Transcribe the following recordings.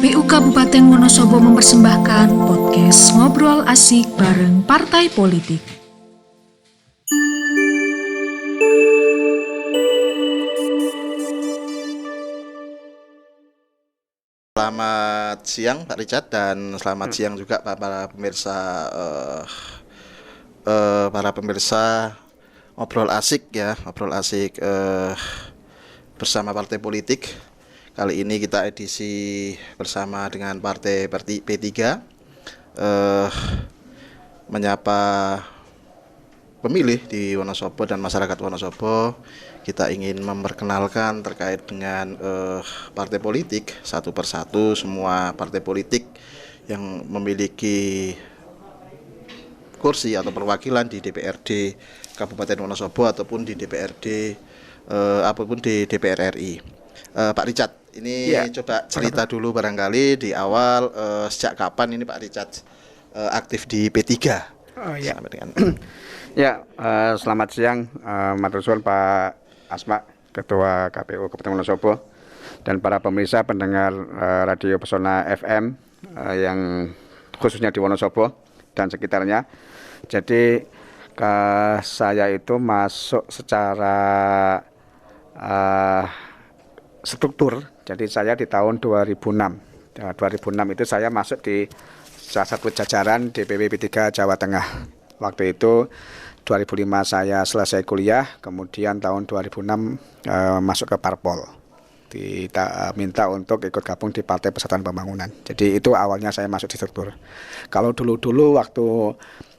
KPU Kabupaten Wonosobo mempersembahkan podcast Ngobrol Asik bareng Partai Politik. Selamat siang Pak Richard dan selamat siang juga para pemirsa Ngobrol Asik bersama Partai Politik. Kali ini kita edisi bersama dengan Partai P3 menyapa pemilih di Wonosobo dan masyarakat Wonosobo. Kita ingin memperkenalkan terkait dengan partai politik satu persatu, semua partai politik yang memiliki kursi atau perwakilan di DPRD Kabupaten Wonosobo ataupun di DPRD apapun di DPR RI. Pak Richard, ini coba cerita dulu barangkali di awal sejak kapan ini Pak Richard aktif di P3? Oh ya. Selamat siang matur suwun Pak Asma, Ketua KPU Kabupaten Wonosobo, dan para pemirsa pendengar Radio Pesona FM yang khususnya di Wonosobo dan sekitarnya. Jadi saya itu masuk secara struktur. Jadi saya di tahun 2006 itu saya masuk di salah satu jajaran DPW P3 Jawa Tengah. Waktu itu 2005 saya selesai kuliah, kemudian tahun 2006 masuk ke Parpol. Minta untuk ikut gabung di Partai Persatuan Pembangunan. Jadi itu awalnya saya masuk di struktur. Kalau dulu waktu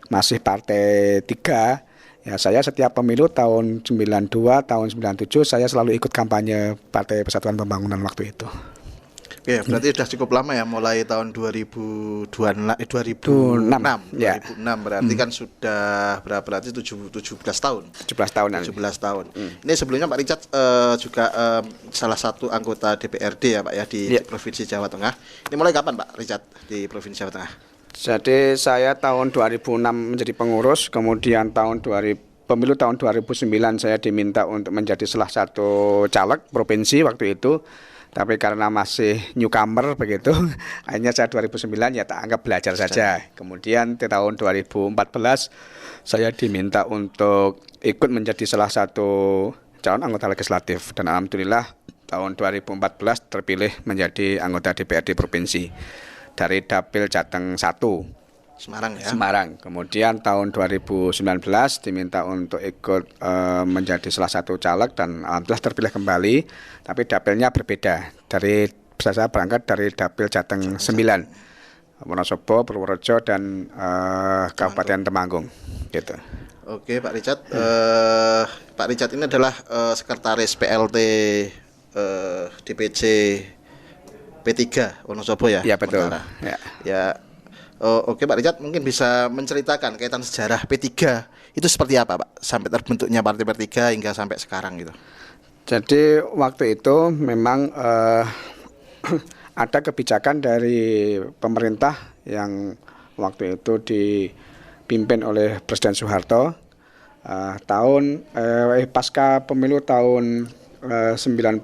masih Partai 3, ya saya setiap pemilu tahun 92, tahun 97 saya selalu ikut kampanye Partai Persatuan Pembangunan waktu itu. Oke, berarti sudah cukup lama ya, mulai tahun 2006 ya. 2006 berarti kan sudah berarti 17 tahun. 17 tahunan. 17 tahun. Ini sebelumnya Pak Richard juga salah satu anggota DPRD ya Pak ya di Provinsi Jawa Tengah. Ini mulai kapan Pak Richard di Provinsi Jawa Tengah? Jadi saya tahun 2006 menjadi pengurus, kemudian pemilu tahun 2009 saya diminta untuk menjadi salah satu caleg provinsi waktu itu. Tapi karena masih newcomer begitu, akhirnya saya 2009 ya tak anggap belajar saja. Kemudian di tahun 2014 saya diminta untuk ikut menjadi salah satu calon anggota legislatif. Dan alhamdulillah tahun 2014 terpilih menjadi anggota DPRD provinsi dari Dapil Jateng 1. Semarang ya. Semarang. Kemudian tahun 2019 diminta untuk ikut menjadi salah satu caleg dan alhamdulillah terpilih kembali. Tapi dapilnya berbeda. Saya berangkat dari Dapil Jateng 9, Wonosobo, Purworejo dan Kabupaten Temanggung. Gitu. Oke Pak Richard. Pak Richard ini adalah sekretaris PLT DPC P3 Wonosobo ya. Iya betul. Ya. Oke Pak Richard, mungkin bisa menceritakan kaitan sejarah P3 itu seperti apa Pak sampai terbentuknya Partai P3 hingga sampai sekarang gitu. Jadi waktu itu memang ada kebijakan dari pemerintah yang waktu itu dipimpin oleh Presiden Soeharto pasca pemilu tahun 70-an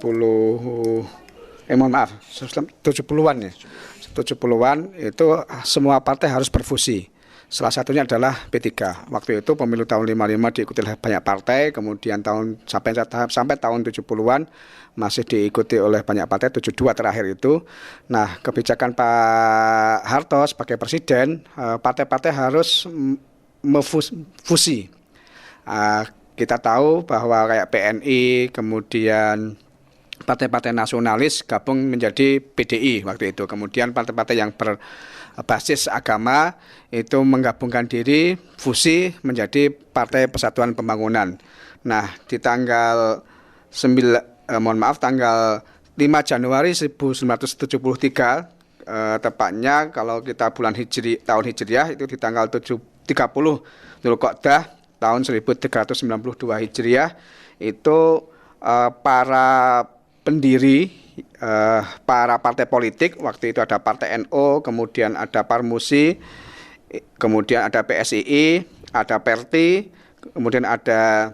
ya. 70-an itu semua partai harus berfusi. Salah satunya adalah P3. Waktu itu pemilu tahun 55 diikuti oleh banyak partai, kemudian sampai tahun 70-an masih diikuti oleh banyak partai, 72 terakhir itu. Nah, kebijakan Pak Harto sebagai presiden, partai-partai harus fusi. Kita tahu bahwa kayak PNI, kemudian partai-partai nasionalis gabung menjadi PDI waktu itu. Kemudian partai-partai yang berbasis agama itu menggabungkan diri, fusi menjadi Partai Persatuan Pembangunan. Nah, di tanggal 5 Januari 1973, tepatnya kalau kita tahun Hijriah itu di tanggal 30 Dzulqa'dah tahun 1392 Hijriah itu para pendiri para partai politik, waktu itu ada Partai NU, kemudian ada Parmusi, kemudian ada PSII, ada Perti, kemudian ada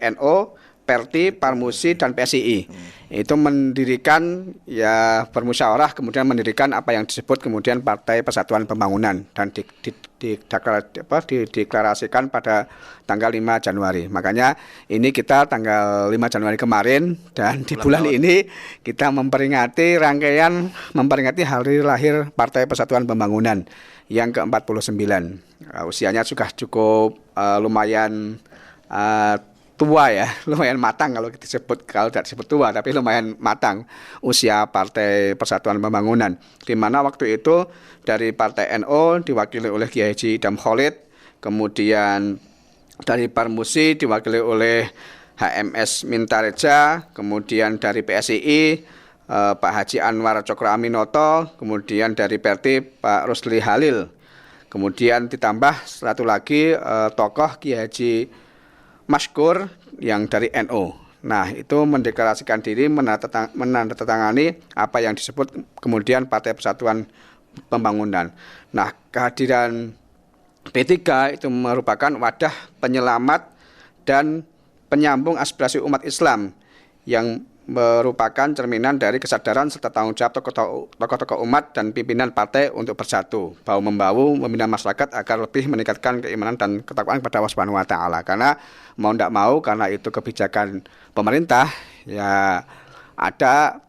NU, Perti, Parmusi, dan PSII. Itu mendirikan ya bermusyawarah, kemudian mendirikan apa yang disebut kemudian Partai Persatuan Pembangunan dan dideklarasikan pada tanggal 5 Januari. Makanya ini kita tanggal 5 Januari kemarin dan di bulan ini kita memperingati hari lahir Partai Persatuan Pembangunan yang ke-49. Usianya sudah cukup lumayan tua ya, lumayan matang kalau tidak disebut tua, tapi lumayan matang usia Partai Persatuan Pembangunan. Di mana waktu itu dari Partai NU diwakili oleh Kiai Haji Idham Khalid, kemudian dari Parmusi diwakili oleh HMS Mintareja, kemudian dari PSII Pak Haji Anwar Cokro Aminoto, kemudian dari Perti Pak Rusli Halil, kemudian ditambah satu lagi tokoh Kiai Haji Maskur yang dari NU. Nah, itu mendeklarasikan diri menandatangani apa yang disebut kemudian Partai Persatuan Pembangunan. Nah, kehadiran P3 itu merupakan wadah penyelamat dan penyambung aspirasi umat Islam yang merupakan cerminan dari kesadaran serta tanggung jawab tokoh-tokoh umat dan pimpinan partai untuk bersatu, bahu-membahu membina masyarakat agar lebih meningkatkan keimanan dan ketakwaan kepada Allah Subhanahu wa taala. Karena mau tidak mau, karena itu kebijakan pemerintah, ya ada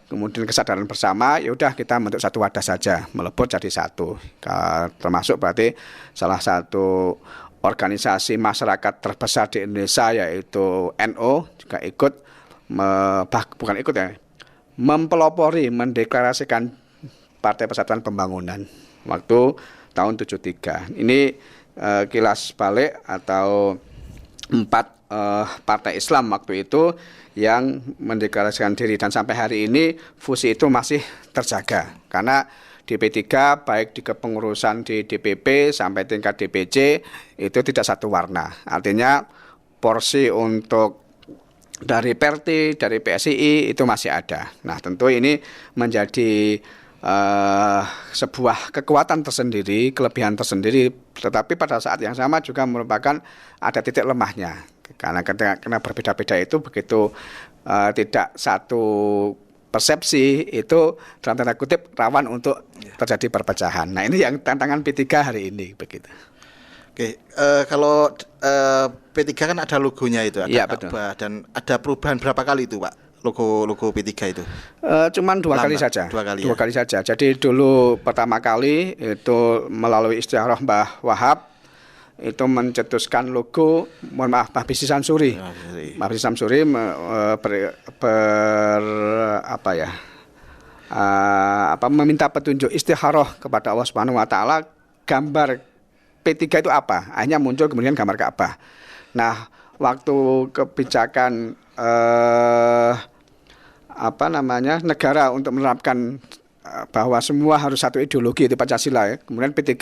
kemudian kesadaran bersama, ya udah kita bentuk satu wadah saja, melebur jadi satu. Termasuk berarti salah satu organisasi masyarakat terbesar di Indonesia yaitu NU juga ikut mempelopori, mendeklarasikan Partai Persatuan Pembangunan waktu tahun 73. Ini kilas balik atau 4 partai Islam waktu itu yang mendeklarasikan diri, dan sampai hari ini fusi itu masih terjaga karena di P3 baik di kepengurusan di DPP sampai tingkat DPC itu tidak satu warna. Artinya porsi untuk dari Perti, dari PSII itu masih ada. Nah, tentu ini menjadi sebuah kekuatan tersendiri, kelebihan tersendiri, tetapi pada saat yang sama juga merupakan ada titik lemahnya. Karena berbeda-beda itu begitu tidak satu persepsi, itu dalam tanda kutip rawan untuk terjadi perpecahan. Nah, ini yang tantangan P3 hari ini begitu. Oke, kalau P3 kan ada logonya itu, ada Ka'bah, dan ada perubahan berapa kali itu, Pak? Logo P3 itu? Cuman dua kali saja. Dua kali saja. Jadi dulu pertama kali itu melalui istiaroh Mbah Wahab itu mencetuskan logo, mohon maaf, Mbah Bisi Samsuri. Mbah Bisi Samsuri meminta petunjuk istikharah kepada Allah Subhanahu wa taala, gambar P3 itu apa? Akhirnya muncul kemudian gambar Ka'bah. Nah, waktu kebijakan negara untuk menerapkan bahwa semua harus satu ideologi itu Pancasila ya. Kemudian P3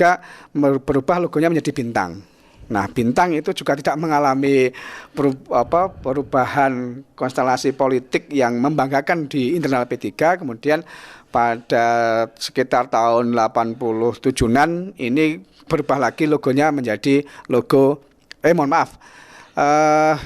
berubah logonya menjadi bintang. Nah, bintang itu juga tidak mengalami perubahan konstelasi politik yang membanggakan di internal P3. Kemudian pada sekitar tahun 87-an ini berubah lagi logonya menjadi logo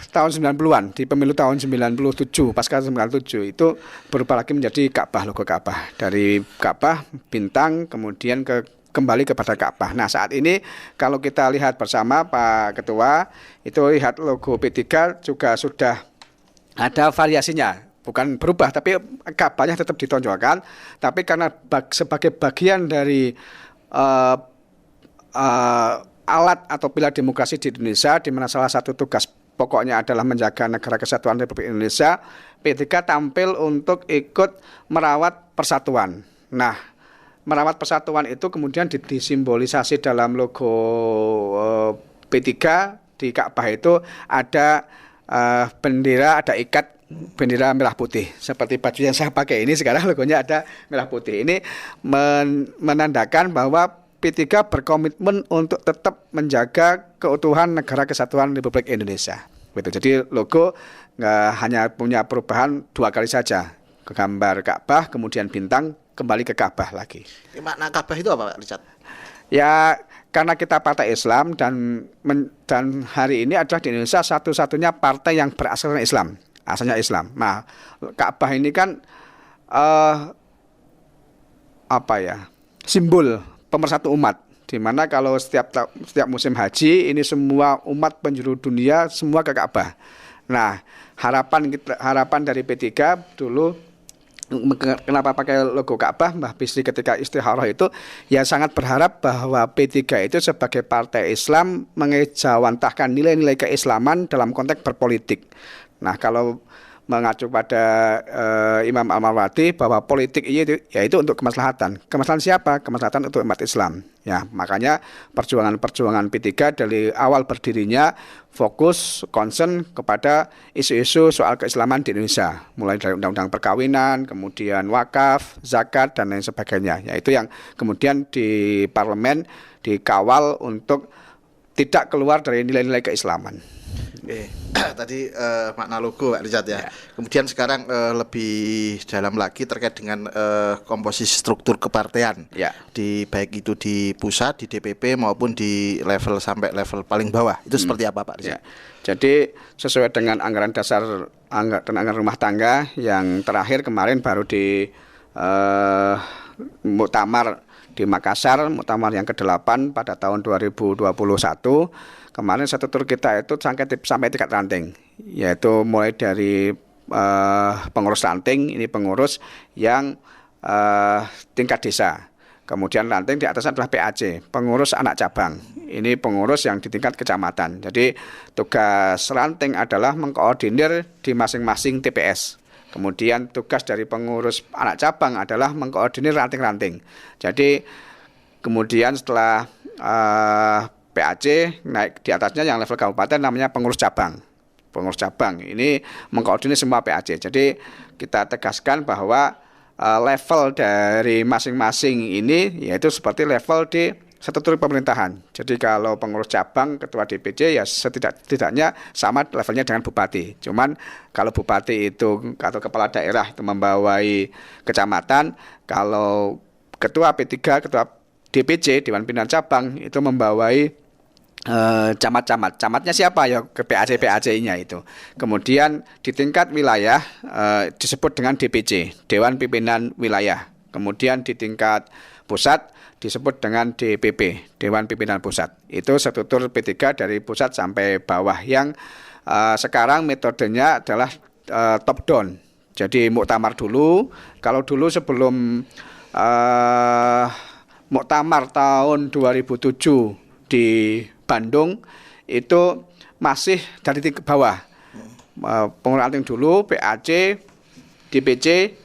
tahun 90-an, di pemilu tahun 97, pasca 97 itu berubah lagi menjadi Ka'bah, logo Ka'bah. Dari Ka'bah bintang kemudian kembali kepada Ka'bah. Nah, saat ini kalau kita lihat bersama Pak Ketua, itu lihat logo P3 juga sudah ada variasinya. Bukan berubah, tapi Ka'bahnya tetap ditonjolkan. Tapi karena sebagai bagian dari alat atau pilar demokrasi di Indonesia, di mana salah satu tugas pokoknya adalah menjaga negara kesatuan Republik Indonesia, P3 tampil untuk ikut merawat persatuan. Nah, merawat persatuan itu kemudian disimbolisasi dalam logo P3 di Ka'bah itu ada bendera, ada ikat bendera merah putih. Seperti baju yang saya pakai ini sekarang logonya ada merah putih. Ini menandakan bahwa P3 berkomitmen untuk tetap menjaga keutuhan negara kesatuan Republik Indonesia. Gitu. Jadi logo nggak hanya punya perubahan 2 kali saja. Ke gambar Ka'bah, kemudian bintang, kembali ke Ka'bah lagi. Makna Ka'bah itu apa, Pak Richard? Ya, karena kita partai Islam dan hari ini adalah di Indonesia satu-satunya partai yang berasaskan Islam, asalnya Islam. Nah, Ka'bah ini kan simbol pemersatu umat, di mana kalau setiap musim haji ini semua umat penjuru dunia semua ke Ka'bah. Nah, harapan dari P3 dulu, kenapa pakai logo Ka'bah, Mbah Bisri ketika istikharah itu ya sangat berharap bahwa P3 itu sebagai partai Islam mengejawantahkan nilai-nilai keislaman dalam konteks berpolitik. Nah, kalau mengacu pada Imam Al-Mawardi bahwa politik itu yaitu untuk kemaslahatan. Kemaslahatan siapa? Kemaslahatan untuk umat Islam. Ya, makanya perjuangan P3 dari awal berdirinya fokus concern kepada isu-isu soal keislaman di Indonesia, mulai dari undang-undang perkawinan, kemudian wakaf, zakat dan lain sebagainya. Yaitu yang kemudian di parlemen dikawal untuk tidak keluar dari nilai-nilai keislaman. Tadi makna logo Pak Richard ya. Kemudian sekarang lebih dalam lagi terkait dengan komposisi struktur kepartean. Di baik itu di pusat, di DPP maupun di level sampai level paling bawah. Itu seperti apa Pak Richard? Jadi sesuai dengan anggaran dasar dan anggaran rumah tangga yang terakhir kemarin baru di muktamar di Makassar, muktamar yang ke-8 pada tahun 2021. Kemarin struktur kita itu sampai tingkat ranting, yaitu mulai dari pengurus ranting, ini pengurus yang tingkat desa. Kemudian ranting di atasnya adalah PAC, pengurus anak cabang. Ini pengurus yang di tingkat kecamatan. Jadi tugas ranting adalah mengkoordinir di masing-masing TPS. Kemudian tugas dari pengurus anak cabang adalah mengkoordinir ranting-ranting. Jadi kemudian setelah PAC naik di atasnya yang level kabupaten namanya pengurus cabang. Pengurus cabang ini mengkoordinir semua PAC. Jadi kita tegaskan bahwa level dari masing-masing ini yaitu seperti level di struktur pemerintahan. Jadi kalau pengurus cabang, ketua DPC ya setidaknya sama levelnya dengan bupati. Cuman kalau bupati itu atau kepala daerah itu membawai kecamatan, kalau ketua P3, ketua DPC, Dewan Pimpinan Cabang itu membawai camat-camat. Camatnya siapa ya? Ke PAC-PAC-nya itu. Kemudian di tingkat wilayah disebut dengan DPC, Dewan Pimpinan Wilayah. Kemudian di tingkat pusat disebut dengan DPP, Dewan Pimpinan Pusat. Itu struktur P3 dari pusat sampai bawah yang sekarang metodenya adalah top down. Jadi muktamar dulu. Kalau dulu sebelum muktamar tahun 2007 di Bandung itu masih dari bawah, pengurus ranting dulu, PAC, DPC,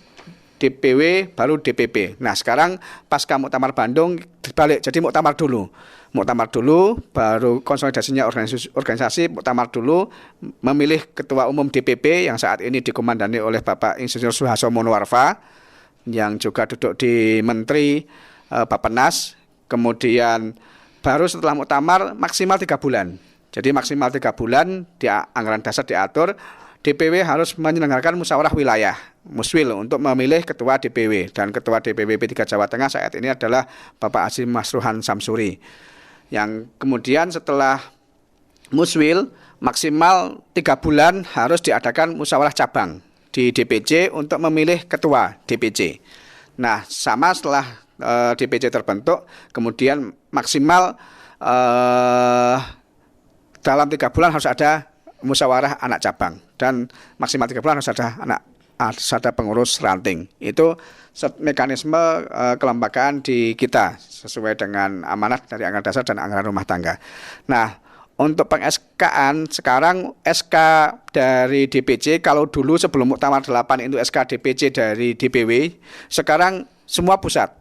DPW, baru DPP. Nah sekarang pasca muktamar Bandung dibalik, jadi muktamar dulu, baru konsolidasinya organisasi, muktamar dulu, memilih ketua umum DPP yang saat ini dikomandani oleh Bapak Insinyur Suharto Monoarfa, yang juga duduk di Menteri Bappenas. Kemudian baru setelah muktamar maksimal 3 bulan. Jadi maksimal 3 bulan di anggaran dasar diatur DPW harus menyelenggarakan musyawarah wilayah Muswil untuk memilih ketua DPW, dan ketua DPW P3 Jawa Tengah saat ini adalah Bapak Azim Masruhan Samsuri. Yang kemudian setelah Muswil maksimal 3 bulan harus diadakan musyawarah cabang di DPC untuk memilih ketua DPC. Nah, sama setelah DPC terbentuk, kemudian maksimal dalam 3 bulan harus ada musyawarah anak cabang, dan maksimal 3 bulan harus ada pengurus ranting. Itu mekanisme kelembagaan di kita sesuai dengan amanat dari anggaran dasar dan anggaran rumah tangga. Nah, untuk peng-SK-an sekarang SK dari DPC, kalau dulu sebelum muktamar 8 itu SK DPC dari DPW, sekarang semua pusat.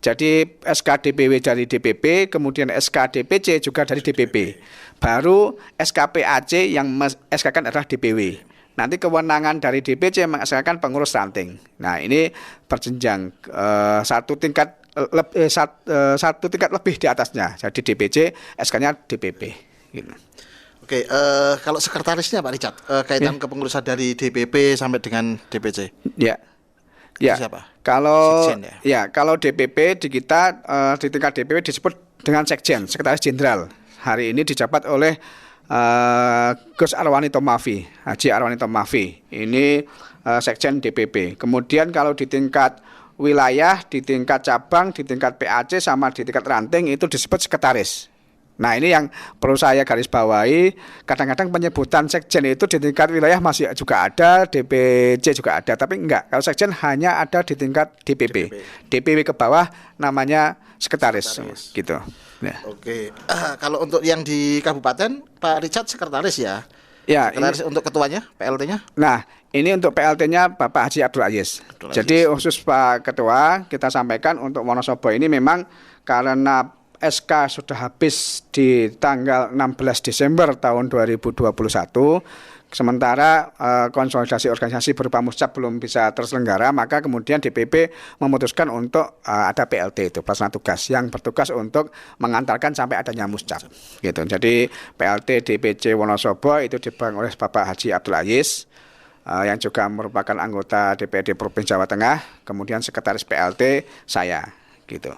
Jadi SK DPW dari DPP, kemudian SK DPC juga dari DPP. Baru SK PAC yang SK-kan adalah DPW. Nanti kewenangan dari DPC meng-SK-kan pengurus ranting. Nah, ini berjenjang satu tingkat lebih di atasnya. Jadi DPC, SK-nya DPP. Gitu. Oke, kalau sekretarisnya Pak Richard, kaitan kepengurusan dari DPP sampai dengan DPC. Ya, siapa? Kalau Sekjen, ya? Kalau DPP di kita di tingkat DPP disebut dengan Sekjen, Sekretaris Jenderal. Hari ini dijabat oleh Gus Arwani Tomafi, Haji Arwani Tomafi. Ini Sekjen DPP. Kemudian kalau di tingkat wilayah, di tingkat cabang, di tingkat PAC sama di tingkat ranting itu disebut sekretaris. Nah, ini yang perlu saya garis bawahi. Kadang-kadang penyebutan sekjen itu di tingkat wilayah masih juga ada, DPC juga ada, tapi enggak. Kalau sekjen hanya ada di tingkat DPP. DPP ke bawah namanya sekretaris. Gitu. Nah. Oke. Kalau untuk yang di kabupaten, Pak Richard sekretaris ya? Ya, sekretaris untuk ketuanya, PLT-nya? Nah, ini untuk PLT-nya Bapak Haji Abdul Aziz. Jadi khusus Pak Ketua, kita sampaikan untuk Wonosobo ini memang karena SK sudah habis di tanggal 16 Desember tahun 2021. Sementara konsolidasi organisasi berupa muscap belum bisa terselenggara, maka kemudian DPP memutuskan untuk ada PLT itu, pelaksana tugas yang bertugas untuk mengantarkan sampai adanya muscap. Gitu. Jadi PLT DPC Wonosobo itu dipegang oleh Bapak Haji Abdul Aziz yang juga merupakan anggota DPRD Provinsi Jawa Tengah, kemudian sekretaris PLT saya, gitu.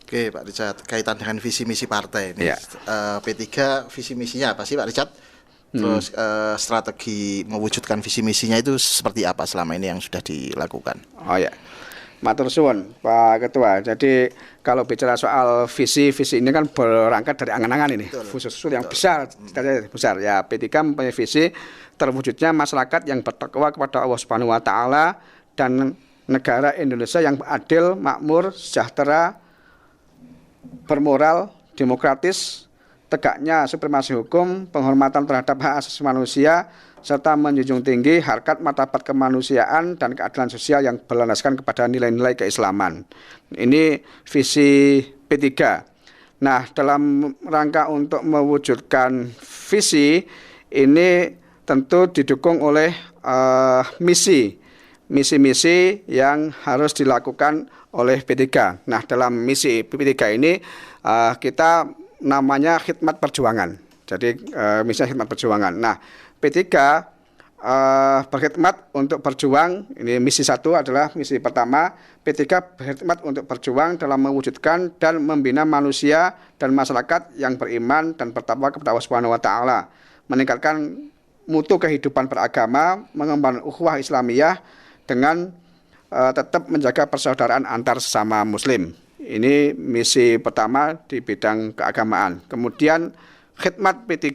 Oke Pak Richard, kaitan dengan visi misi partai ini, ya. P3 visi misinya apa sih Pak Richard? Terus strategi mewujudkan visi misinya itu seperti apa selama ini yang sudah dilakukan? Oh ya, matur suwun Pak Ketua. Jadi kalau bicara soal visi ini kan berangkat dari angan-angan ini, khusus yang besar ya. P3 mempunyai visi terwujudnya masyarakat yang bertakwa kepada Allah Subhanahu Wa Taala dan negara Indonesia yang adil, makmur, sejahtera, bermoral, demokratis, tegaknya supremasi hukum, penghormatan terhadap hak asasi manusia, serta menjunjung tinggi harkat martabat kemanusiaan dan keadilan sosial yang berlandaskan kepada nilai-nilai keislaman. Ini visi P3. Nah, dalam rangka untuk mewujudkan visi ini tentu didukung oleh misi-misi yang harus dilakukan oleh P3. Nah, dalam misi P3 ini kita namanya khidmat perjuangan. Jadi misi khidmat perjuangan. Nah, P3 berkhidmat untuk berjuang. Ini misi 1 adalah misi pertama. P3 berkhidmat untuk berjuang dalam mewujudkan dan membina manusia dan masyarakat yang beriman dan bertakwa kepada Allah Subhanahu Wa Taala, meningkatkan mutu kehidupan beragama, mengembangkan ukhuwah Islamiyah dengan tetap menjaga persaudaraan antar sesama muslim. Ini misi pertama di bidang keagamaan. Kemudian khidmat P3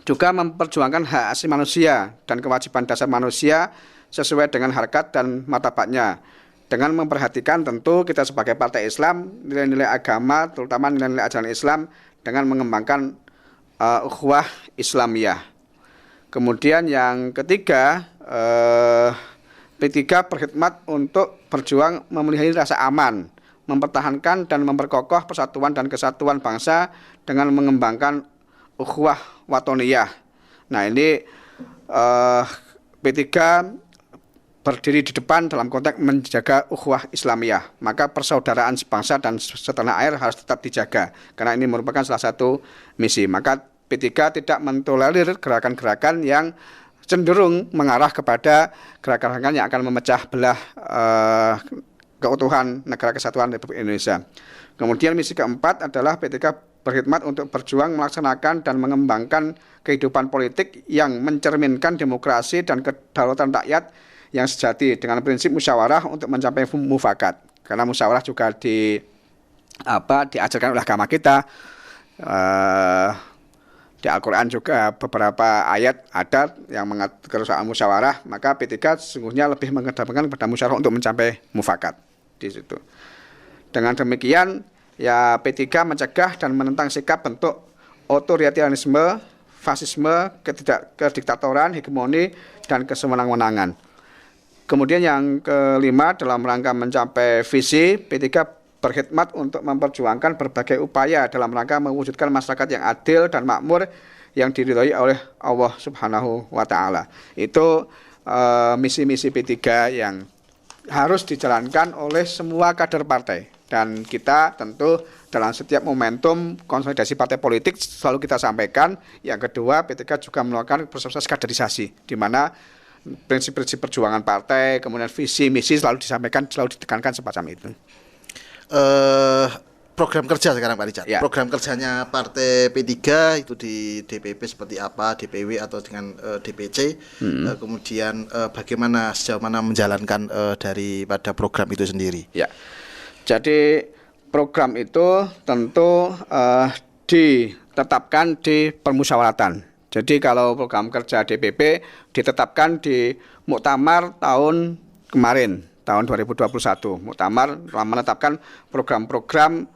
juga memperjuangkan hak asasi manusia dan kewajiban dasar manusia sesuai dengan harkat dan martabatnya. Dengan memperhatikan tentu kita sebagai partai Islam, nilai-nilai agama, terutama nilai-nilai ajaran Islam dengan mengembangkan ukhuwah Islamiyah. Kemudian yang ketiga, P3 berkhidmat untuk berjuang memelihara rasa aman, mempertahankan dan memperkokoh persatuan dan kesatuan bangsa dengan mengembangkan ukhuwah watoniyah. Nah, ini P3 berdiri di depan dalam konteks menjaga ukhuwah Islamiyah. Maka persaudaraan sebangsa dan setanah air harus tetap dijaga, karena ini merupakan salah satu misi. Maka P3 tidak mentolerir gerakan-gerakan yang cenderung mengarah kepada gerakan-gerakan yang akan memecah belah keutuhan negara kesatuan Republik Indonesia. Kemudian misi keempat adalah P3 berkhidmat untuk berjuang melaksanakan dan mengembangkan kehidupan politik yang mencerminkan demokrasi dan kedaulatan rakyat yang sejati dengan prinsip musyawarah untuk mencapai mufakat. Karena musyawarah juga diajarkan oleh agama kita. Di Al-Quran juga beberapa ayat ada yang mengatur soal musyawarah, maka P3 sesungguhnya lebih mengedepankan pada musyawarah untuk mencapai mufakat di situ. Dengan demikian, ya P3 mencegah dan menentang sikap bentuk otoritarianisme, fasisme, kediktatoran, hegemoni, dan kesewenang-wenangan. Kemudian yang kelima, dalam rangka mencapai visi, P3 berkhidmat untuk memperjuangkan berbagai upaya dalam rangka mewujudkan masyarakat yang adil dan makmur yang diridhoi oleh Allah Subhanahu Wa Taala. Itu misi-misi P3 yang harus dijalankan oleh semua kader partai. Dan kita tentu dalam setiap momentum konsolidasi partai politik selalu kita sampaikan. Yang kedua, P3 juga melakukan proses kaderisasi, di mana prinsip-prinsip perjuangan partai, kemudian visi misi selalu disampaikan, selalu ditekankan semacam itu. program kerja sekarang Pak Richard. Ya. Program kerjanya Partai P3 itu di DPP seperti apa, DPW atau dengan DPC. Kemudian bagaimana sejauh mana menjalankan daripada program itu sendiri. Ya. Jadi program itu tentu ditetapkan di permusyawaratan. Jadi kalau program kerja DPP ditetapkan di Muktamar tahun kemarin, tahun 2021. Muktamar menetapkan program-program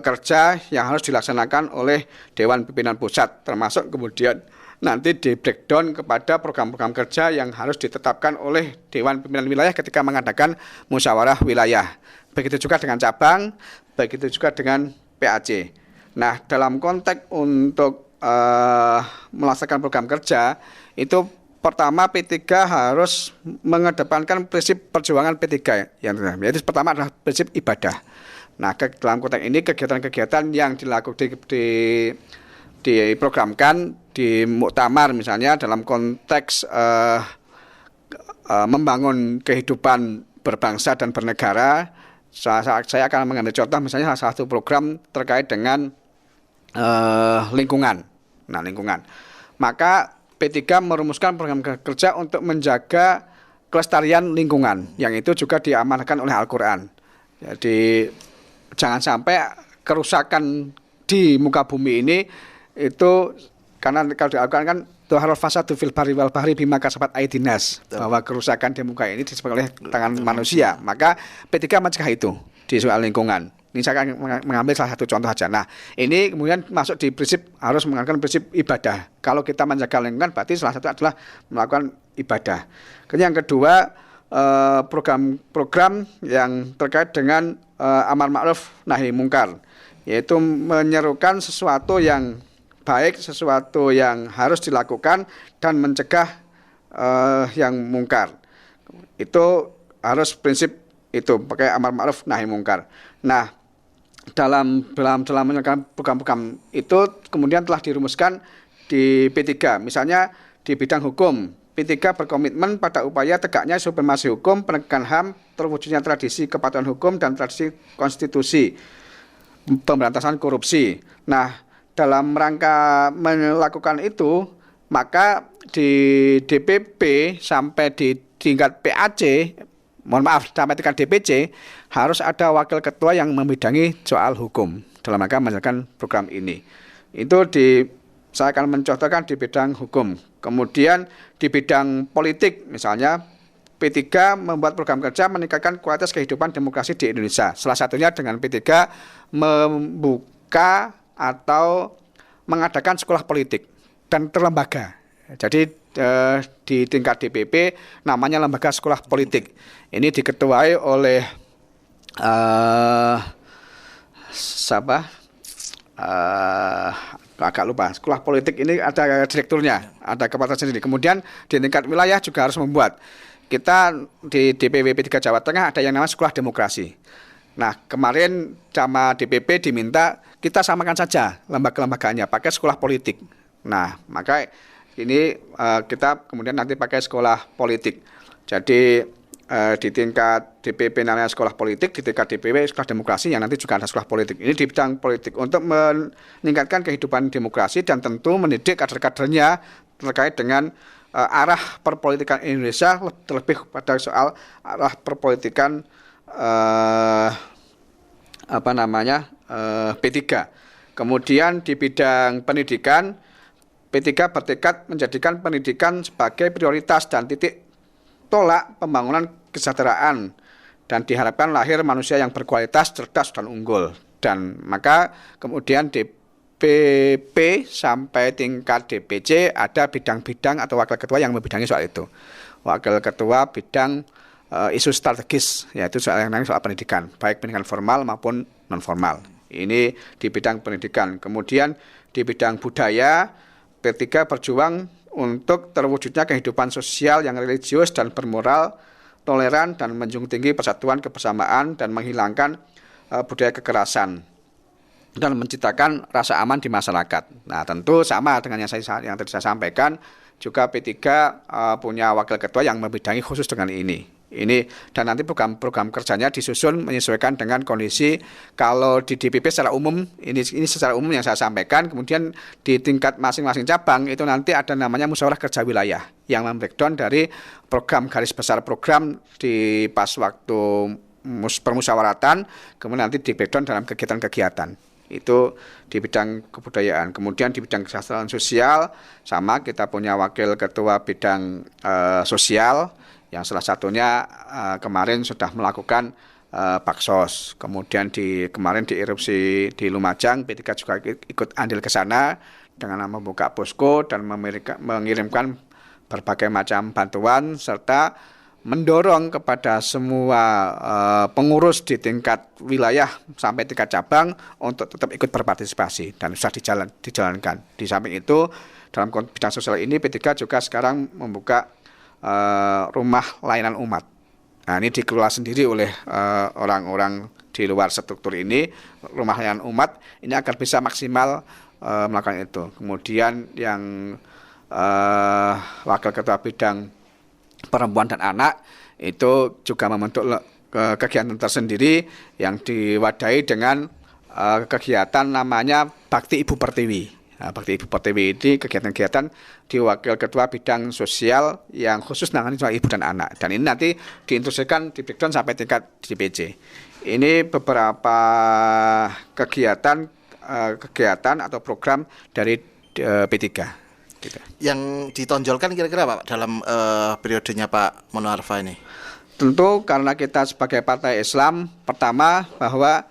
kerja yang harus dilaksanakan oleh Dewan Pimpinan Pusat, termasuk kemudian nanti di breakdown kepada program-program kerja yang harus ditetapkan oleh Dewan Pimpinan Wilayah ketika mengadakan musyawarah wilayah. Begitu juga dengan cabang, begitu juga dengan PAC. Nah, dalam konteks untuk melaksanakan program kerja, itu pertama P3 harus mengedepankan prinsip perjuangan P3, yaitu pertama adalah prinsip ibadah. Nah, dalam konteks ini kegiatan-kegiatan yang dilakukan diprogramkan di muktamar misalnya dalam konteks membangun kehidupan berbangsa dan bernegara. Saya akan mengambil contoh misalnya salah satu program terkait dengan lingkungan. Nah, lingkungan. Maka P3 merumuskan program kerja untuk menjaga kelestarian lingkungan, yang itu juga diamanahkan oleh Al-Quran. Jadi jangan sampai kerusakan di muka bumi ini itu, karena kalau dilakukan kan Tuharul fasadu fil barri wal bahri bima kasabat aidinas, bahwa kerusakan di muka ini disebabkan oleh tangan manusia. Maka P3 mencegah itu di soal lingkungan. Ini saya akan mengambil salah satu contoh saja. Nah, ini kemudian masuk di prinsip harus menggunakan prinsip ibadah. Kalau kita menjaga lingkungan berarti salah satu adalah melakukan ibadah. Kemudian yang kedua, program-program yang terkait dengan amar ma'ruf nahi mungkar, yaitu menyerukan sesuatu yang baik, sesuatu yang harus dilakukan dan mencegah yang mungkar. Itu harus prinsip itu pakai amar ma'ruf nahi mungkar. Nah, dalam menjalankan program-program itu kemudian telah dirumuskan di P3. Misalnya di bidang hukum, P3 berkomitmen pada upaya tegaknya supremasi hukum, penegakan HAM, terwujudnya tradisi kepatuhan hukum dan tradisi konstitusi, pemberantasan korupsi. Nah, dalam rangka melakukan itu, maka di DPP sampai di tingkat PAC, sampai tingkat DPC, harus ada wakil ketua yang membidangi soal hukum dalam rangka menjalankan program ini. Itu saya akan mencontohkan di bidang hukum. Kemudian di bidang politik, misalnya P3 membuat program kerja meningkatkan kualitas kehidupan demokrasi di Indonesia. Salah satunya dengan P3 membuka atau mengadakan sekolah politik dan terlembaga. Jadi di tingkat DPP namanya lembaga sekolah politik. Ini diketuai oleh agak lupa. Sekolah politik ini ada direkturnya, ada kepala sendiri. Kemudian di tingkat wilayah juga harus membuat. Kita di DPW P3 Jawa Tengah ada yang namanya sekolah demokrasi. Nah, kemarin sama DPP diminta kita samakan saja lembaga-lembaganya pakai sekolah politik. Nah, maka ini kita kemudian nanti pakai sekolah politik. Jadi di tingkat DPP namanya sekolah politik, di tingkat DPW sekolah demokrasi, yang nanti juga ada sekolah politik. Ini di bidang politik untuk meningkatkan kehidupan demokrasi dan tentu mendidik kader-kadernya terkait dengan arah perpolitikan Indonesia, terlebih pada soal arah perpolitikan P3. Kemudian di bidang pendidikan, P3 bertekad menjadikan pendidikan sebagai prioritas dan titik tolak pembangunan kesejahteraan, dan diharapkan lahir manusia yang berkualitas, cerdas dan unggul. Dan maka kemudian DPP sampai tingkat DPC ada bidang-bidang atau wakil ketua yang membidangi soal itu. Wakil ketua bidang isu strategis, yaitu soal pendidikan, baik pendidikan formal maupun non formal. Ini di bidang pendidikan. Kemudian di bidang budaya, P3 berjuang untuk terwujudnya kehidupan sosial yang religius dan bermoral, toleran dan menjunjung tinggi persatuan kebersamaan dan menghilangkan budaya kekerasan dan menciptakan rasa aman di masyarakat. Nah, tentu sama dengan yang tadi saya sampaikan, juga P3 punya wakil ketua yang membidangi khusus dengan ini. Dan nanti program kerjanya disusun menyesuaikan dengan kondisi. Kalau di DPP secara umum, ini secara umum yang saya sampaikan. Kemudian di tingkat masing-masing cabang itu nanti ada namanya musyawarah kerja wilayah yang membreakdown dari program, garis besar program di pas waktu permusyawaratan, kemudian nanti di breakdown dalam kegiatan-kegiatan. Itu di bidang kebudayaan. Kemudian di bidang kesejahteraan sosial sama, kita punya wakil ketua bidang sosial yang salah satunya kemarin sudah melakukan baksos. Kemudian kemarin di erupsi di Lumajang, P3 juga ikut andil ke sana dengan membuka posko dan mengirimkan berbagai macam bantuan serta mendorong kepada semua pengurus di tingkat wilayah sampai tingkat cabang untuk tetap ikut berpartisipasi dan bisa dijalankan. Di samping itu, dalam bidang sosial ini P3 juga sekarang membuka rumah layanan umat. Nah, ini dikelola sendiri oleh orang-orang di luar struktur ini. Rumah layanan umat ini agar bisa maksimal melakukan itu. Kemudian yang wakil ketua bidang perempuan dan anak itu juga membentuk kegiatan tersendiri yang diwadahi dengan kegiatan namanya Bakti Ibu Pertiwi. Nah, Bakti Ibu Pertiwi ini kegiatan-kegiatan di wakil ketua bidang sosial yang khusus menangani soal ibu dan anak. Dan ini nanti diinstruksikan di breakdown sampai tingkat DPC. Ini beberapa kegiatan atau program dari P3. Gitu. Yang ditonjolkan kira-kira Pak dalam periodenya Pak Monarfa ini? Tentu karena kita sebagai partai Islam, pertama bahwa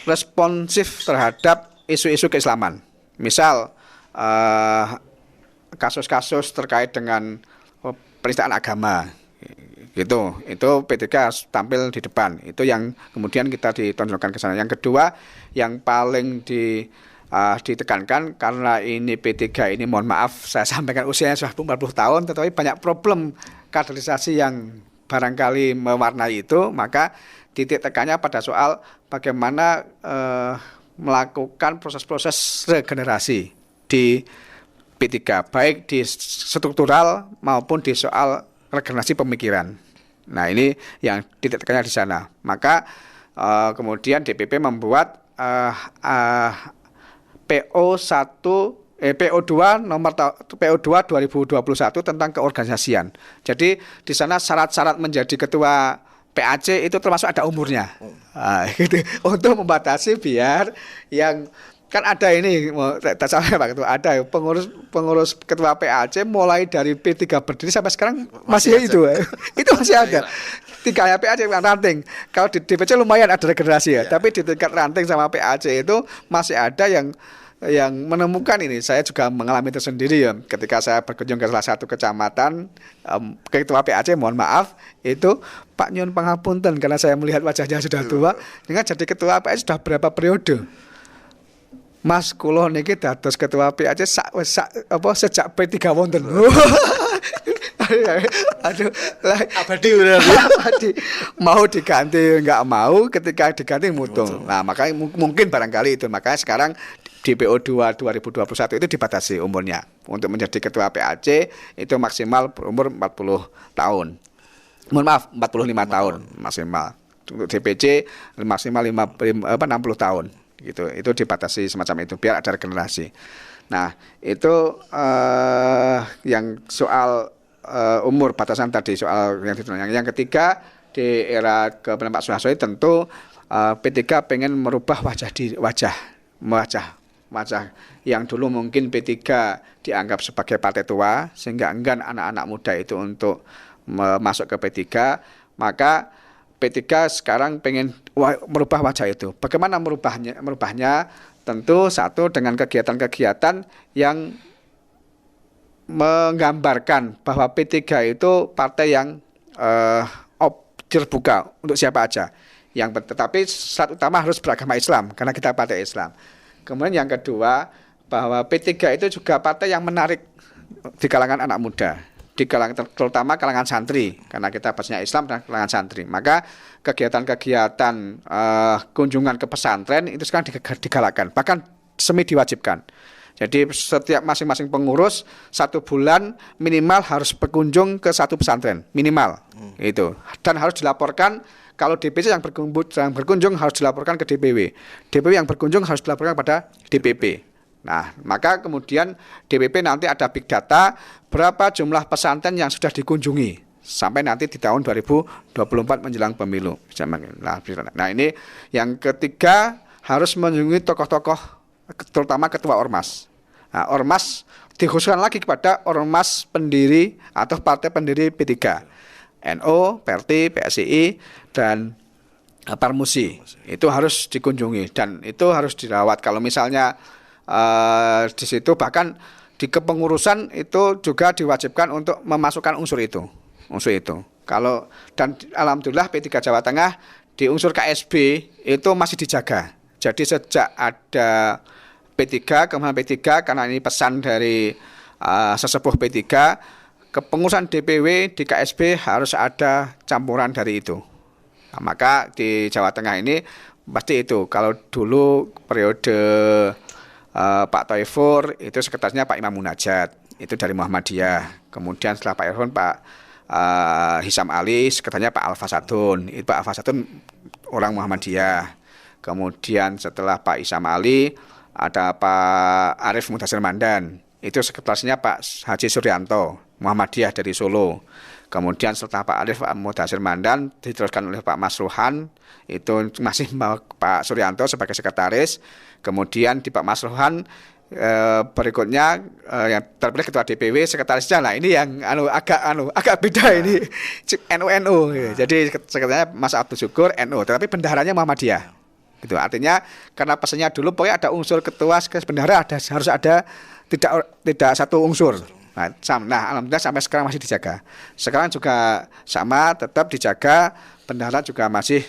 responsif terhadap isu-isu keislaman. Misal kasus-kasus terkait dengan penistaan agama, gitu. Itu P3 tampil di depan. Itu yang kemudian kita ditonjolkan ke sana. Yang kedua, yang paling ditekankan karena ini P3 ini, mohon maaf saya sampaikan usianya sudah 40 tahun, tetapi banyak problem kaderisasi yang barangkali mewarnai itu, maka titik tekannya pada soal bagaimana melakukan proses-proses regenerasi di P3, baik di struktural maupun di soal regenerasi pemikiran. Nah, ini yang titik tekannya di sana. Maka kemudian DPP membuat PO2 2021 tentang keorganisasian. Jadi di sana syarat-syarat menjadi ketua PAC itu termasuk ada umurnya, gitu. Untuk membatasi biar yang kan ada ini, tak salah Pak Ketua, ada pengurus ketua PAC mulai dari P3 berdiri sampai sekarang masih itu, itu masih ada. Tingkatnya PAC yang ranting. Kalau di DPC lumayan ada regenerasi ya, tapi di tingkat ranting sama PAC itu masih ada yang menemukan ini. Saya juga mengalami itu sendiri ya. Ketika saya berkunjung ke salah satu kecamatan, ketua PAC, mohon maaf, itu Pak Nyun pangapunten karena saya melihat wajahnya sudah tua. Dengan jadi ketua PAC sudah berapa periode? Mas kula niki dados ketua PAC sejak P3 wonten. Aduh, abadi udah. Abadi. Mau diganti enggak mau, ketika diganti mutung. Nah, makanya mungkin barangkali itu. Makanya sekarang di PO2 2021 itu dibatasi umurnya. Untuk menjadi ketua PAC itu maksimal berumur 40 tahun. Mohon maaf, 45 tahun maksimal. Untuk DPC maksimal 60 tahun. Gitu. Itu dibatasi semacam itu biar ada regenerasi. Nah, itu yang soal umur batasan tadi, soal yang ditanya. Yang ketiga, di era kepemimpinan Pak Soeharto tentu P3 pengen merubah wajah yang dulu mungkin P3 dianggap sebagai partai tua sehingga enggan anak-anak muda itu untuk masuk ke P3, maka P3 sekarang pengen merubah wajah itu. Bagaimana merubahnya? Tentu satu dengan kegiatan-kegiatan yang menggambarkan bahwa P3 itu partai yang terbuka untuk siapa aja. Tetapi syarat utama harus beragama Islam karena kita partai Islam. Kemudian yang kedua, bahwa P3 itu juga partai yang menarik di kalangan anak muda, terutama kalangan santri, karena kita basisnya Islam dan kalangan santri. Maka kegiatan-kegiatan kunjungan ke pesantren itu sekarang digalakkan, bahkan semi diwajibkan. Jadi setiap masing-masing pengurus 1 bulan minimal harus berkunjung ke 1 pesantren minimal itu, dan harus dilaporkan. Kalau DPC yang berkunjung harus dilaporkan ke DPW, DPW yang berkunjung harus dilaporkan pada DPP. Nah, maka kemudian DPP nanti ada big data berapa jumlah pesantren yang sudah dikunjungi sampai nanti di tahun 2024 menjelang pemilu. Nah, ini yang ketiga, harus mengunjungi tokoh-tokoh, terutama ketua ormas. Nah, ormas dikhususkan lagi kepada ormas pendiri atau partai pendiri P3, NU, PRT, PSII, dan Parmusi. Itu harus dikunjungi dan itu harus dirawat. Kalau misalnya di situ bahkan di kepengurusan itu juga diwajibkan untuk memasukkan unsur itu. Kalau dan alhamdulillah P3 Jawa Tengah di unsur KSB itu masih dijaga. Jadi sejak ada P3, kemudian P3 karena ini pesan dari sesepuh P3, kepengurusan DPW di KSB harus ada campuran dari itu. Nah, maka di Jawa Tengah ini pasti itu. Kalau dulu periode Pak Toifur itu sekretarisnya Pak Imam Munajat, itu dari Muhammadiyah. Kemudian setelah Pak Irfan, Pak Hisam Ali, sekretarisnya Pak Alfasadun. Itu Pak Alfasadun orang Muhammadiyah. Kemudian setelah Pak Hisam Ali ada Pak Arif Mudasir Mandan. Itu sekretarisnya Pak Haji Suryanto, Muhammadiyah dari Solo. Kemudian setelah Pak Arif Mudasir Mandan diteruskan oleh Pak Masruhan, itu masih Pak Suryanto sebagai sekretaris. Kemudian di Pak Masruhan berikutnya yang terpilih ketua DPW, sekretarisnya. Nah, ini yang agak beda ini, NU. Jadi sekretarisnya Mas Abdul Syukur NU, tetapi bendaharanya Muhammadiyah. Gitu. Artinya karena pesannya dulu pokoknya ada unsur ketua bendahara, harus ada tidak satu unsur. Nah, alhamdulillah sampai sekarang masih dijaga. Sekarang juga sama, tetap dijaga, bendahara juga masih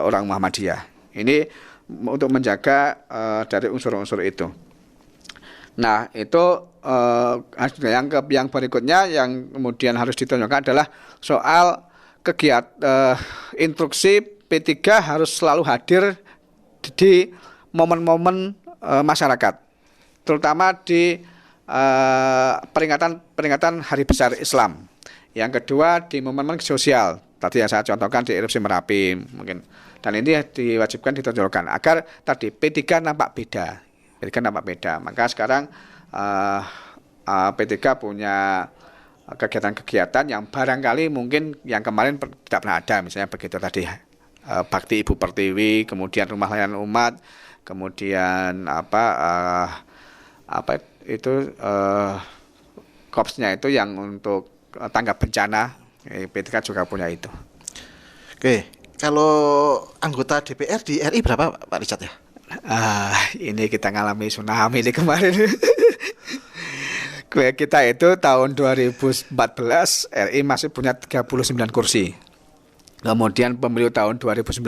orang Muhammadiyah. Ini untuk menjaga dari unsur-unsur itu. Nah, itu yang berikutnya yang kemudian harus ditunjukkan adalah soal kegiatan instruksi P3 harus selalu hadir di momen-momen masyarakat, terutama di peringatan Hari Besar Islam. Yang kedua di momen-momen sosial. Tadi yang saya contohkan di erupsi Merapi mungkin. Dan ini diwajibkan ditonjolkan agar tadi P3 nampak beda. Maka sekarang P3 punya kegiatan-kegiatan yang barangkali mungkin yang kemarin tidak pernah ada, misalnya begitu tadi Bakti Ibu Pertiwi, kemudian Rumah Layanan Umat, kemudian korpsnya itu yang untuk tanggap bencana, P3 juga punya itu. Oke, kalau anggota DPR di RI berapa Pak Richard ya? Ini kita ngalami tsunami ini kemarin. Kita itu tahun 2014 RI masih punya 39 kursi. Kemudian pemilu tahun 2019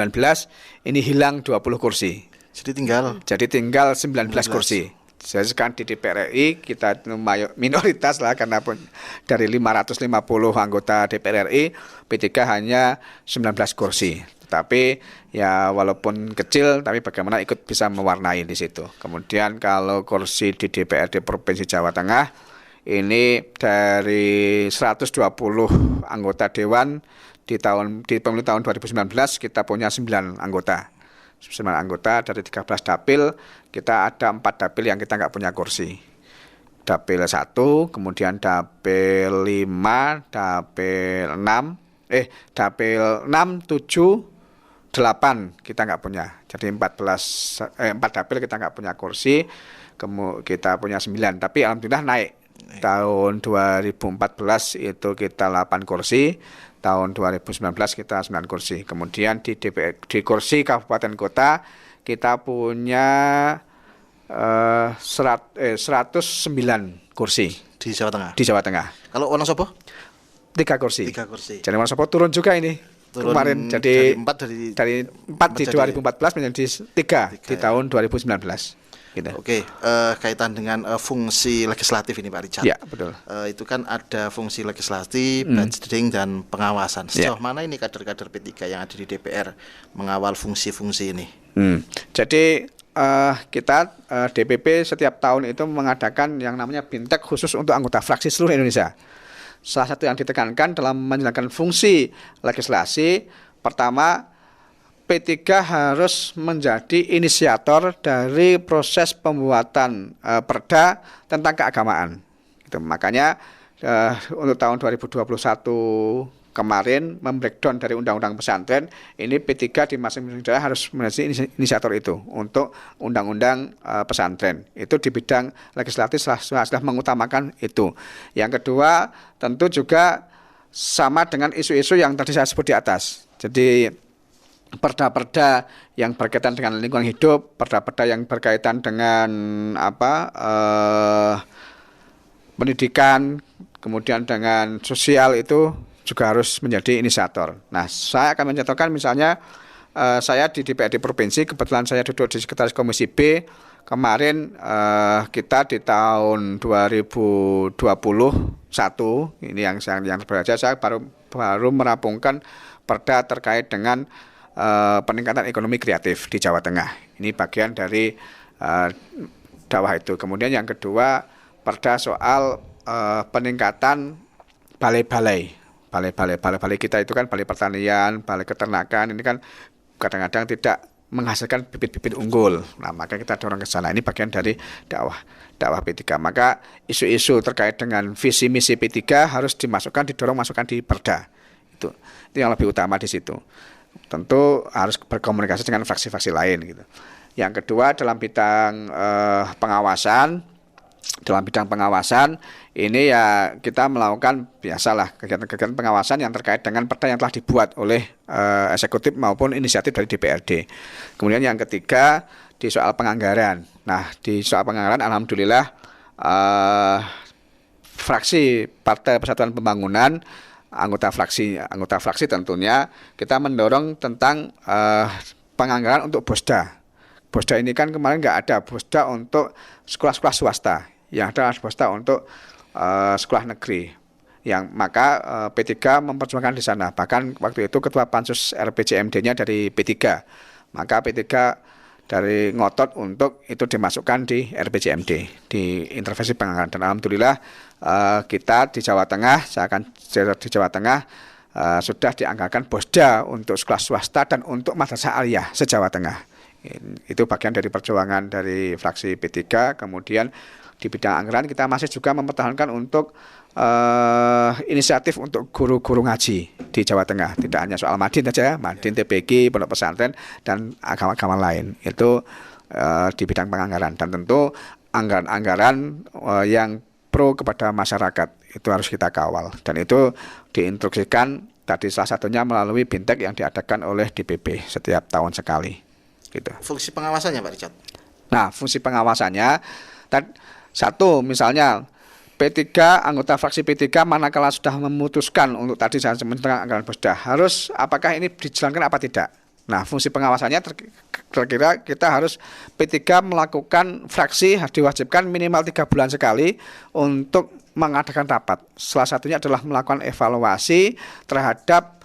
ini hilang 20 kursi. Jadi tinggal 19 kursi. Jadi sekarang di DPR RI kita minoritas lah, karena pun dari 550 anggota DPR RI, P3 hanya 19 kursi. Tapi ya walaupun kecil, tapi bagaimana ikut bisa mewarnai di situ. Kemudian kalau kursi di DPRD Provinsi Jawa Tengah ini dari 120 anggota dewan di pemilu tahun 2019 kita punya 9 anggota. 9 anggota dari 13 dapil, kita ada 4 dapil yang kita nggak punya kursi. Dapil 1, kemudian dapil 5, dapil 6, dapil 6, 7, 8 kita nggak punya. Jadi 4 dapil kita nggak punya kursi, kita punya 9. Tapi alhamdulillah naik. Tahun 2014 itu kita 8 kursi, tahun 2019 kita 9 kursi. Kemudian di kursi kabupaten kota kita punya 109 kursi di Jawa Tengah. Di Jawa Tengah. Kalau Wonosobo? 3 kursi. 3 kursi. Jadi Wonosobo turun juga ini. Kemarin jadi dari 4 di 2014 menjadi 3 di tahun 2019. Gitu. Oke, kaitan dengan fungsi legislatif ini Pak Richard. Ya, betul. Itu kan ada fungsi legislatif, budgeting dan pengawasan. Sejauh mana ini kader-kader P3 yang ada di DPR mengawal fungsi-fungsi ini? Jadi kita DPP setiap tahun itu mengadakan yang namanya BIMTEK khusus untuk anggota fraksi seluruh Indonesia. Salah satu yang ditekankan dalam menjalankan fungsi legislasi, pertama P3 harus menjadi inisiator dari proses pembuatan perda tentang keagamaan. Gitu. Makanya untuk tahun 2021 kemarin membreakdown dari undang-undang pesantren, ini P3 di masing-masing daerah harus menjadi inisiator itu untuk undang-undang pesantren. Itu di bidang legislatif sudah mengutamakan itu. Yang kedua, tentu juga sama dengan isu-isu yang tadi saya sebut di atas. Jadi perda-perda yang berkaitan dengan lingkungan hidup, perda-perda yang berkaitan dengan pendidikan, kemudian dengan sosial itu juga harus menjadi inisiator. Nah, saya akan mencontohkan misalnya saya di DPRD provinsi, kebetulan saya duduk di sekretaris Komisi B. Kemarin kita di tahun 2021 ini yang terbaca, saya baru merampungkan perda terkait dengan peningkatan ekonomi kreatif di Jawa Tengah. Ini bagian dari dakwah itu. Kemudian yang kedua, perda soal peningkatan balai-balai kita itu kan balai pertanian, balai keternakan, ini kan kadang-kadang tidak menghasilkan bibit-bibit unggul. Nah, maka kita dorong ke sana. Ini bagian dari dakwah P3. Maka isu-isu terkait dengan visi misi P3 harus didorong masukkan di perda. Itu yang lebih utama di situ. Tentu harus berkomunikasi dengan fraksi-fraksi lain gitu. Yang kedua, dalam bidang pengawasan. Dalam bidang pengawasan ini ya kita melakukan biasalah kegiatan-kegiatan pengawasan yang terkait dengan perda yang telah dibuat oleh eksekutif maupun inisiatif dari DPRD. Kemudian yang ketiga di soal penganggaran. Nah, di soal penganggaran alhamdulillah fraksi Partai Persatuan Pembangunan anggota fraksi tentunya kita mendorong tentang penganggaran untuk Bosda. Bosda ini kan kemarin nggak ada Bosda untuk sekolah-sekolah swasta, yang ada Bosda untuk sekolah negeri. Yang maka P3 memperjuangkan di sana. Bahkan waktu itu ketua Pansus RPJMD-nya dari P3. Maka P3 dari ngotot untuk itu dimasukkan di RPJMD, di intervensi penganggaran. Dan alhamdulillah kita di Jawa Tengah, di Jawa Tengah sudah dianggarkan Bosda untuk sekolah swasta dan untuk madrasah aliyah se-Jawa Tengah. Itu bagian dari perjuangan dari fraksi P3. Kemudian di bidang anggaran kita masih juga mempertahankan untuk inisiatif untuk guru-guru ngaji di Jawa Tengah. Tidak hanya soal Madin saja, Madin, TPG, pondok pesantren dan agama-agama lain. Itu di bidang penganggaran. Dan tentu anggaran-anggaran yang pro kepada masyarakat itu harus kita kawal. Dan itu diinstruksikan tadi salah satunya melalui BIMTEK yang diadakan oleh DPP setiap tahun sekali. Gitu. Fungsi pengawasannya Pak Richard? Nah, fungsi pengawasannya satu misalnya P3, anggota fraksi P3 manakala sudah memutuskan untuk tadi saya sebutkan anggaran Bosda, harus apakah ini dijalankan apa tidak. Nah, fungsi pengawasannya kira-kira kita harus P3 melakukan fraksi diwajibkan minimal 3 bulan sekali untuk mengadakan rapat. Salah satunya adalah melakukan evaluasi terhadap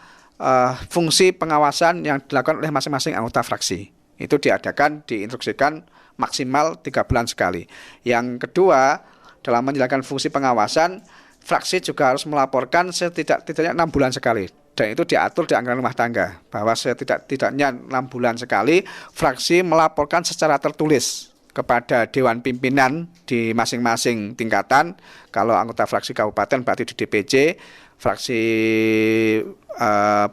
fungsi pengawasan yang dilakukan oleh masing-masing anggota fraksi. Itu diinstruksikan maksimal 3 bulan sekali. Yang kedua, dalam menjalankan fungsi pengawasan, fraksi juga harus melaporkan setidaknya 6 bulan sekali. Dan itu diatur di anggaran rumah tangga, bahwa setidaknya 6 bulan sekali, fraksi melaporkan secara tertulis kepada Dewan Pimpinan di masing-masing tingkatan. Kalau anggota fraksi kabupaten berarti di DPC, fraksi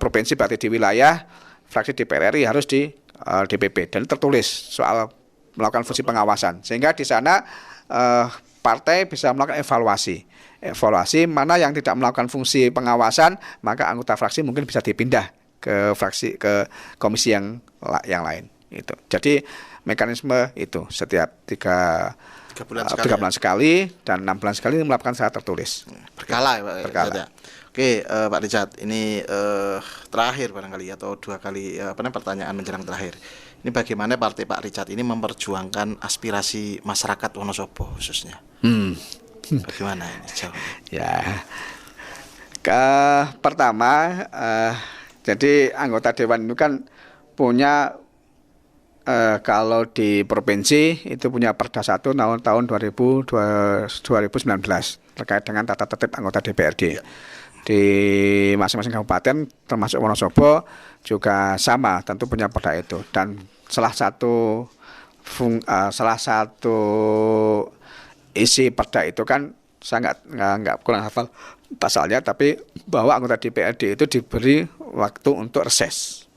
provinsi berarti di wilayah, fraksi DPR RI harus di DPP, dan tertulis soal melakukan fungsi pengawasan, sehingga di sana partai bisa melakukan evaluasi mana yang tidak melakukan fungsi pengawasan, maka anggota fraksi mungkin bisa dipindah ke komisi yang lain. Itu jadi mekanisme itu setiap 3 bulan sekali dan 6 bulan sekali melakukan secara tertulis. Berkala ya Pak. Berkala. Oke, Pak Richard, ini terakhir barangkali atau 2 kali pertanyaan menjelang terakhir. Ini bagaimana partai Pak Richard ini memperjuangkan aspirasi masyarakat Wonosobo khususnya? Bagaimana ini jawabnya? Ya, pertama, jadi anggota dewan itu kan punya kalau di provinsi itu punya Perda 1 tahun 2019 terkait dengan tata tertib anggota DPRD. Di masing-masing kabupaten termasuk Wonosobo juga sama, tentu punya perda itu. Dan salah satu isi perda itu kan saya nggak kurang hafal pasalnya, tapi bahwa anggota DPRD itu diberi waktu untuk reses.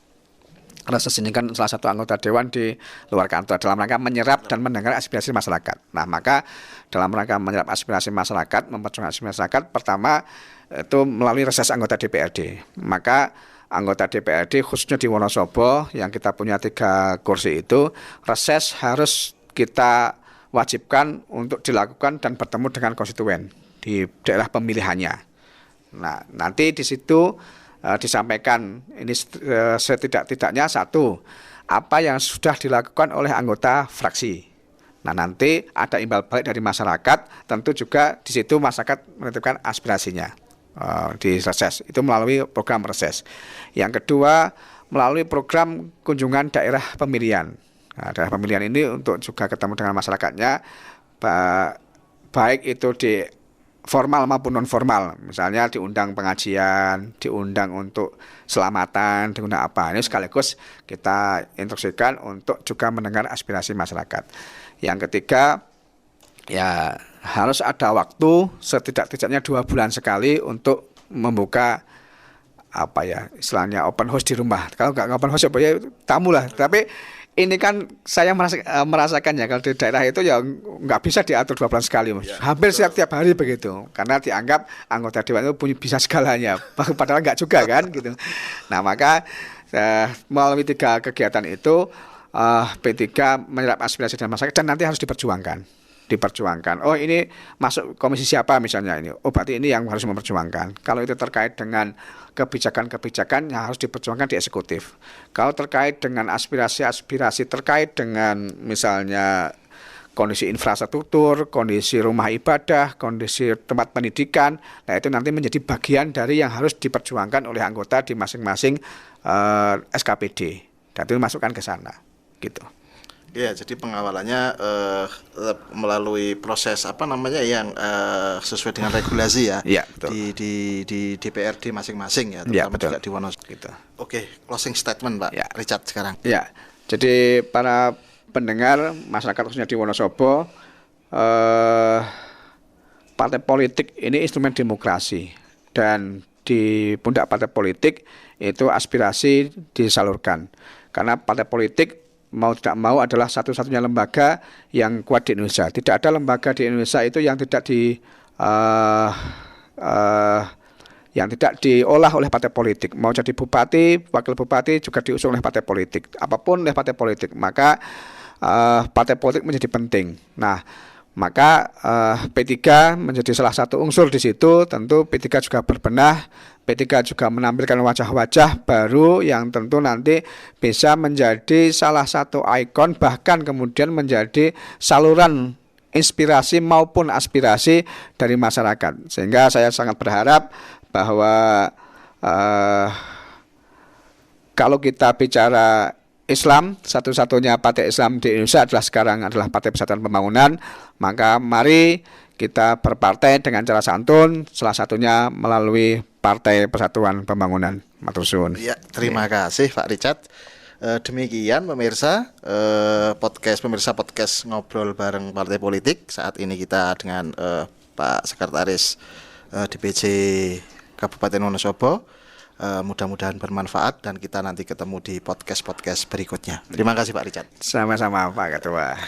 Reses ini kan salah satu anggota dewan di luar kantor dalam rangka menyerap dan mendengar aspirasi masyarakat. Nah, maka dalam rangka menyerap aspirasi masyarakat, memperjuangkan aspirasi masyarakat, pertama itu melalui reses anggota DPRD. Maka anggota DPRD khususnya di Wonosobo yang kita punya 3 kursi itu, reses harus kita wajibkan untuk dilakukan dan bertemu dengan konstituen di daerah pemilihannya. Nah, nanti di situ disampaikan ini setidak-tidaknya satu, apa yang sudah dilakukan oleh anggota fraksi. Nah, nanti ada imbal balik dari masyarakat, tentu juga di situ masyarakat menentukan aspirasinya di reses, itu melalui program reses. Yang kedua, melalui program kunjungan daerah pemilihan. Nah, daerah pemilihan ini untuk juga ketemu dengan masyarakatnya, baik itu di formal maupun non formal, misalnya diundang pengajian, diundang untuk selamatan, diundang apa, ini sekaligus kita instruksikan untuk juga mendengar aspirasi masyarakat. Yang ketiga, ya harus ada waktu setidak-tidaknya 2 bulan sekali untuk membuka istilahnya open house di rumah. Kalau nggak open house ya tamu lah, tapi ini kan saya merasakannya kalau di daerah itu ya nggak bisa diatur 2 bulan sekali, Mas. Hampir setiap hari begitu, karena dianggap anggota dewan itu bisa segalanya, padahal nggak juga kan gitu. Nah, maka melalui 3 kegiatan itu P3 menyerap aspirasi dari masyarakat dan nanti harus diperjuangkan. Oh, ini masuk komisi siapa misalnya ini. Oh, berarti ini yang harus memperjuangkan. Kalau itu terkait dengan kebijakan-kebijakan yang harus diperjuangkan di eksekutif. Kalau terkait dengan aspirasi-aspirasi terkait dengan misalnya kondisi infrastruktur, kondisi rumah ibadah, kondisi tempat pendidikan, nah itu nanti menjadi bagian dari yang harus diperjuangkan oleh anggota di masing-masing SKPD. Dan itu masukkan ke sana, gitu. Ya, jadi pengawalannya melalui proses yang sesuai dengan regulasi ya. Ya, betul. Di DPRD masing-masing ya, terutama juga di Wonosobo. Gitu. Oke, closing statement Pak Richard sekarang. Ya, jadi para pendengar masyarakat khususnya di Wonosobo, partai politik ini instrumen demokrasi dan di pundak partai politik itu aspirasi disalurkan. Karena partai politik mau tidak mau adalah satu-satunya lembaga yang kuat di Indonesia. Tidak ada lembaga di Indonesia itu yang tidak diolah oleh partai politik. Mau jadi bupati, wakil bupati juga diusung oleh partai politik. Apapun oleh partai politik, maka partai politik menjadi penting. Nah, maka P3 menjadi salah satu unsur di situ. Tentu P3 juga berbenah. P3 juga menampilkan wajah-wajah baru yang tentu nanti bisa menjadi salah satu ikon, bahkan kemudian menjadi saluran inspirasi maupun aspirasi dari masyarakat. Sehingga saya sangat berharap bahwa kalau kita bicara Islam, satu-satunya partai Islam di Indonesia sekarang adalah Partai Persatuan Pembangunan. Maka mari kita berpartai dengan cara santun, salah satunya melalui Partai Persatuan Pembangunan. Matur suwun. Ya, terima kasih Pak Richard. Demikian pemirsa podcast ngobrol bareng partai politik. Saat ini kita dengan Pak Sekretaris DPC Kabupaten Wonosobo. Mudah-mudahan bermanfaat dan kita nanti ketemu di podcast berikutnya. Terima kasih Pak Richard. Sama-sama Pak Ketua.